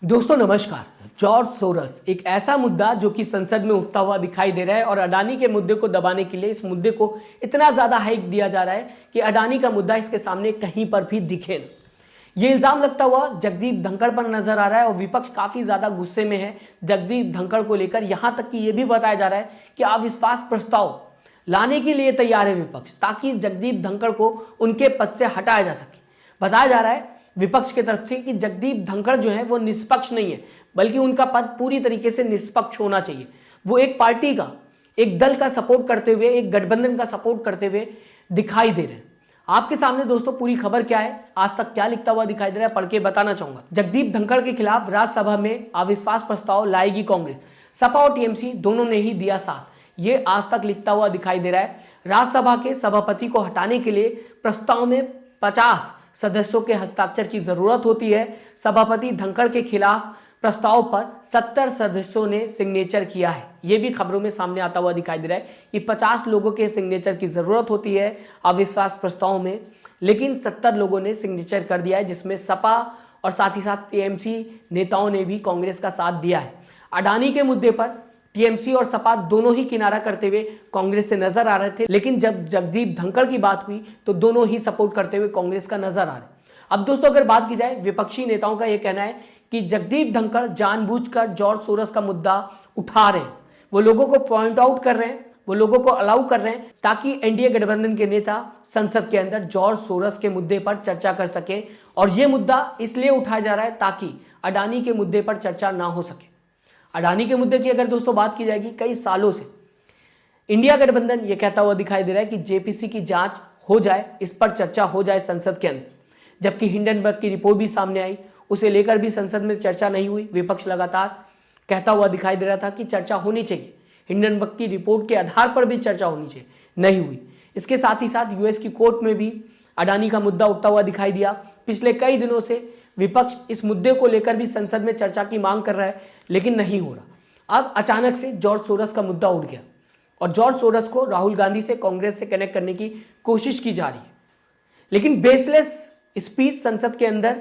दोस्तों नमस्कार। George source एक ऐसा मुद्दा जो कि संसद में उठता हुआ दिखाई दे रहा है और अडानी के मुद्दे को दबाने के लिए इस मुद्दे को इतना ज्यादा हाइक दिया जा रहा है कि अडानी का मुद्दा इसके सामने कहीं पर भी दिखे न। ये इल्जाम लगता हुआ जगदीप धनखड़ पर नजर आ रहा है और विपक्ष काफी ज्यादा गुस्से में है जगदीप धनखड़ को लेकर। यहां तक कि यह भी बताया जा रहा है कि अविश्वास प्रस्ताव लाने के लिए तैयार है विपक्ष, ताकि जगदीप धनखड़ को उनके पद से हटाया जा सके। बताया जा रहा है विपक्ष की तरफ से कि जगदीप धनखड़ जो है वो निष्पक्ष नहीं है, बल्कि उनका पद पूरी तरीके से निष्पक्ष होना चाहिए। वो एक पार्टी का, एक दल का सपोर्ट करते हुए, एक गठबंधन का सपोर्ट करते हुए दिखाई दे रहे हैं। आपके सामने दोस्तों पूरी खबर क्या है, आज तक क्या लिखता हुआ दिखाई दे रहा है, पढ़ के बताना चाहूंगा। जगदीप धनखड़ के खिलाफ राज्यसभा में अविश्वास प्रस्ताव लाएगी कांग्रेस। सपा और टीएमसी दोनों ने ही दिया साथ, ये आज तक लिखता हुआ दिखाई दे रहा है। राज्यसभा के सभापति को हटाने के लिए प्रस्ताव में 50 सदस्यों के हस्ताक्षर की जरूरत होती है। सभापति धनखड़ के खिलाफ प्रस्ताव पर 70 सदस्यों ने सिग्नेचर किया है। यह भी खबरों में सामने आता हुआ दिखाई दे रहा है कि 50 लोगों के सिग्नेचर की जरूरत होती है अविश्वास प्रस्ताव में, लेकिन 70 लोगों ने सिग्नेचर कर दिया है, जिसमें सपा और साथ ही साथ टीएमसी नेताओं ने भी कांग्रेस का साथ दिया है। अडानी के मुद्दे पर टीएमसी और सपा दोनों ही किनारा करते हुए कांग्रेस से नजर आ रहे थे, लेकिन जब जगदीप धनखड़ की बात हुई तो दोनों ही सपोर्ट करते हुए कांग्रेस का नजर आ रहे। अब दोस्तों अगर बात की जाए, विपक्षी नेताओं का यह कहना है कि जगदीप धनखड़ जानबूझकर जॉर्ज सोरस का मुद्दा उठा रहे हैं। वो लोगों को पॉइंट आउट कर रहे हैं, वो लोगों को अलाउ कर रहे हैं, ताकि एनडीए गठबंधन के नेता संसद के अंदर जॉर्ज सोरस के मुद्दे पर चर्चा कर सके। और यह मुद्दा इसलिए उठाया जा रहा है ताकि अडानी के मुद्दे पर चर्चा ना हो सके। अडानी के मुद्दे की अगर दोस्तों बात की जाएगी, कई सालों से इंडिया गठबंधन यह कहता हुआ दिखाई दे रहा है कि जेपीसी की जांच हो जाए, इस पर चर्चा हो जाए संसद के अंदर। जबकि हिंडनबर्ग की रिपोर्ट भी सामने आई, उसे लेकर भी संसद में चर्चा नहीं हुई। विपक्ष लगातार कहता हुआ दिखाई दे रहा था कि चर्चा होनी चाहिए, हिंडनबर्ग की रिपोर्ट के आधार पर भी चर्चा होनी चाहिए, नहीं हुई। इसके साथ ही साथ यूएस की कोर्ट में भी अडानी का मुद्दा उठता हुआ दिखाई दिया। पिछले कई दिनों से विपक्ष इस मुद्दे को लेकर भी संसद में चर्चा की मांग कर रहा है, लेकिन नहीं हो रहा। अब अचानक से जॉर्ज सोरस का मुद्दा उठ गया और जॉर्ज सोरस को राहुल गांधी से, कांग्रेस से कनेक्ट करने की कोशिश की जा रही है। लेकिन बेसलेस स्पीच संसद के अंदर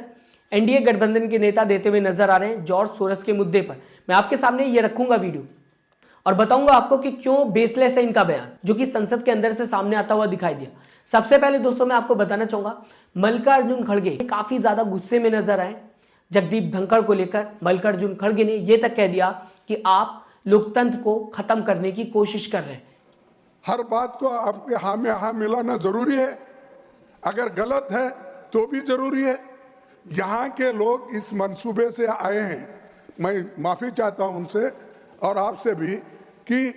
एनडीए गठबंधन के नेता देते हुए नजर आ रहे हैं जॉर्ज सोरस के मुद्दे पर। मैं आपके सामने ये रखूंगा वीडियो और बताऊंगा आपको कि क्यों बेसलेस है इनका बयान, जो कि संसद के अंदर से सामने आता हुआ दिखाई दिया। सबसे पहले दोस्तों मैं आपको बताना चाहूंगा, मल्लिकार्जुन खड़गे काफी ज्यादा गुस्से में नजर आए जगदीप धनखड़ को लेकर। मल्लिकार्जुन खड़गे ने यह तक कह दिया कि आप लोकतंत्र को खत्म करने की कोशिश कर रहे हैं। हर बात को आपके हाँ में हाँ मिलाना जरूरी है, अगर गलत है तो भी जरूरी है। यहाँ के लोग इस मंसूबे से आए हैं, मैं माफी चाहता हूं उनसे और आपसे भी, कि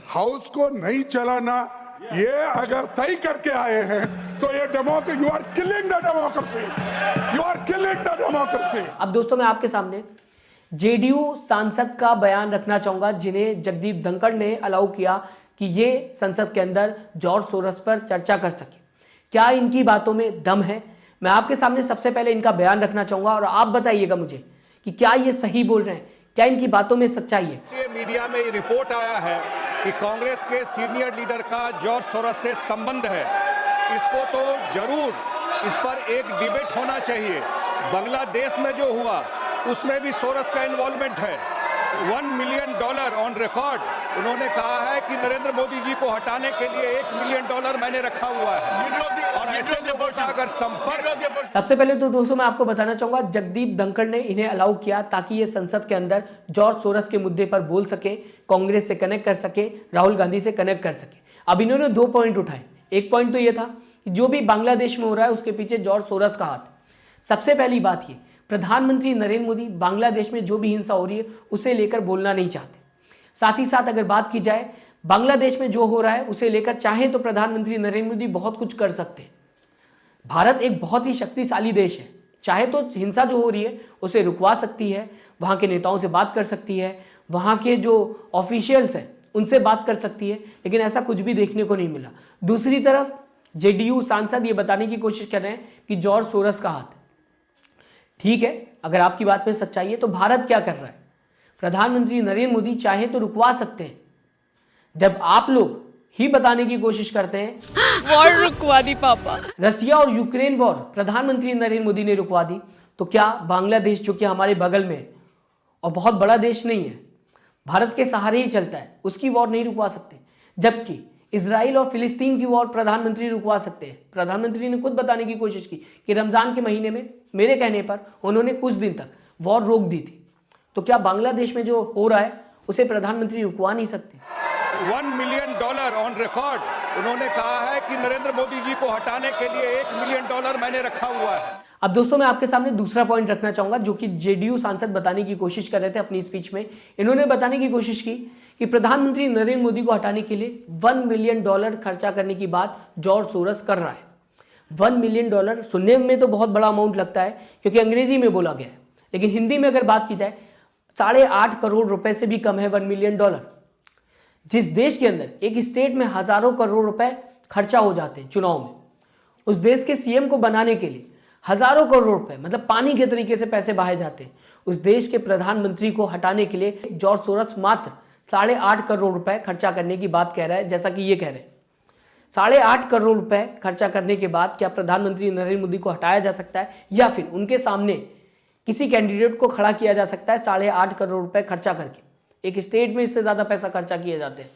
हाउस को नहीं चलाना ये अगर तय करके आए हैं तो ये democracy, you are killing the democracy, you are killing the democracy. अब दोस्तों मैं आपके सामने जेडीयू सांसद का बयान रखना चाहूंगा, जिन्हें जगदीप धनखड़ ने अलाउ किया कि ये संसद के अंदर जॉर्ज सोरस पर चर्चा कर सके। क्या इनकी बातों में दम है? मैं आपके सामने सबसे पहले इनका बयान रखना चाहूंगा और आप बताइएगा मुझे कि क्या ये सही बोल रहे हैं, क्या इनकी बातों में सच्चाई है। मीडिया में ये रिपोर्ट आया है कि कांग्रेस के सीनियर लीडर का जॉर्ज सोरस से संबंध है। इसको तो जरूर इस पर एक डिबेट होना चाहिए। बांग्लादेश में जो हुआ उसमें भी सोरस का इन्वॉल्वमेंट है। $1 मिलियन ऑन रिकॉर्ड उन्होंने कहा है कि नरेंद्र मोदी जी को हटाने के लिए $1 मिलियन मैंने रखा हुआ है। और ऐसे लोगों का अगर संपर्क, सबसे पहले तो दोस्तों मैं आपको बताना चाहूंगा, जगदीप धनखड़ ने इन्हें अलाउ किया ताकि ये संसद के अंदर जॉर्ज सोरस के मुद्दे पर बोल सके, कांग्रेस से कनेक्ट कर सके, राहुल गांधी से कनेक्ट कर सके। अब इन्होंने 2 पॉइंट उठाए। एक पॉइंट तो ये था कि जो भी बांग्लादेश में हो रहा है उसके पीछे जॉर्ज सोरस का हाथ। सबसे पहली बात ये, प्रधानमंत्री नरेंद्र मोदी बांग्लादेश में जो भी हिंसा हो रही है उसे लेकर बोलना नहीं चाहते। साथ ही साथ अगर बात की जाए बांग्लादेश में जो हो रहा है उसे लेकर चाहे तो प्रधानमंत्री नरेंद्र मोदी बहुत कुछ कर सकते हैं। भारत एक बहुत ही शक्तिशाली देश है, चाहे तो हिंसा जो हो रही है उसे रुकवा सकती है, वहां के नेताओं से बात कर सकती है, वहां के जो ऑफिशियल्स हैं उनसे बात कर सकती है, लेकिन ऐसा कुछ भी देखने को नहीं मिला। दूसरी तरफ जेडीयू सांसद ये बताने की कोशिश कर रहे हैं कि जॉर्ज सोरस का हाथ। ठीक है, अगर आपकी बात में सच्चाई है तो भारत क्या कर रहा है? प्रधानमंत्री नरेंद्र मोदी चाहे तो रुकवा सकते हैं। जब आप लोग ही बताने की कोशिश करते हैं वॉर रुकवा दी पापा, रसिया और यूक्रेन वॉर प्रधानमंत्री नरेंद्र मोदी ने रुकवा दी, तो क्या बांग्लादेश जो कि हमारे बगल में है और बहुत बड़ा देश नहीं है, भारत के सहारे ही चलता है, उसकी वॉर नहीं रुकवा सकते? जबकि इजराइल और फिलिस्तीन की वॉर प्रधानमंत्री रुकवा सकते हैं। प्रधानमंत्री ने खुद बताने की कोशिश की कि रमजान के महीने में मेरे कहने पर उन्होंने कुछ दिन तक वॉर रोक दी थी। तो क्या बांग्लादेश में जो हो रहा है उसे प्रधानमंत्री रुकवा नहीं सकते? $1 मिलियन ऑन रिकॉर्ड उन्होंने कहा है कि नरेंद्र मोदी जी को हटाने के लिए $1 मिलियन मैंने रखा हुआ है। अब दोस्तों मैं आपके सामने दूसरा पॉइंट रखना चाहूंगा जो कि जेडीयू सांसद बताने की कोशिश कर रहे थे अपनी स्पीच में। इन्होंने बताने की कोशिश की कि प्रधानमंत्री नरेंद्र मोदी को हटाने के लिए $1 मिलियन खर्चा करने की बात जॉर्ज सोरस कर रहा है। $1 मिलियन सुनने में तो बहुत बड़ा अमाउंट लगता है क्योंकि अंग्रेजी में बोला गया है, लेकिन हिंदी में अगर बात की जाए 8.5 करोड़ रुपए से भी कम है $1 मिलियन। जिस देश के अंदर एक स्टेट में हजारों करोड़ रुपए खर्चा हो जाते हैं चुनाव में, उस देश के सीएम को बनाने के लिए हजारों करोड़ रुपए मतलब पानी के तरीके से पैसे बहाए जाते हैं, उस देश के प्रधानमंत्री को हटाने के लिए जॉर्ज सोरस मात्र 8.5 करोड़ रुपए खर्चा करने की बात कह रहा है। जैसा कि ये कह रहे हैं 8.5 करोड़ रुपए खर्चा करने के बाद क्या प्रधानमंत्री नरेंद्र मोदी को हटाया जा सकता है या फिर उनके सामने किसी कैंडिडेट को खड़ा किया जा सकता है 8.5 करोड़ रुपए खर्चा करके? एक स्टेट में इससे ज्यादा पैसा खर्चा किए जाते हैं।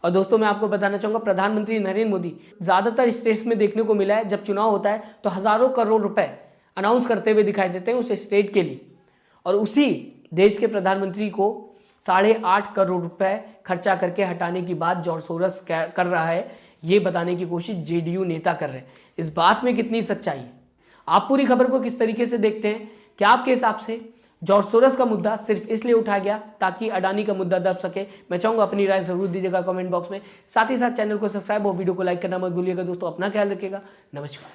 और दोस्तों मैं आपको बताना चाहूंगा प्रधानमंत्री नरेंद्र मोदी ज्यादातर स्टेट्स में देखने को मिला है जब चुनाव होता है तो हजारों करोड़ रुपए अनाउंस करते हुए दिखाई देते हैं उस स्टेट के लिए, और उसी देश के प्रधानमंत्री को 8.5 करोड़ रुपए खर्चा करके हटाने की बात जॉर्ज सोरस कर रहा है। ये बताने की कोशिश जेडीयू नेता कर रहे हैं। इस बात में कितनी सच्चाई है? आप पूरी खबर को किस तरीके से देखते हैं? क्या आपके हिसाब से जॉर्ज सोरस का मुद्दा सिर्फ इसलिए उठाया गया ताकि अडानी का मुद्दा दब सके? मैं चाहूंगा अपनी राय जरूर दीजिएगा कमेंट बॉक्स में। साथ ही साथ चैनल को सब्सक्राइब और वीडियो को लाइक करना मत भूलिएगा। दोस्तों अपना ख्याल रखिएगा। नमस्कार।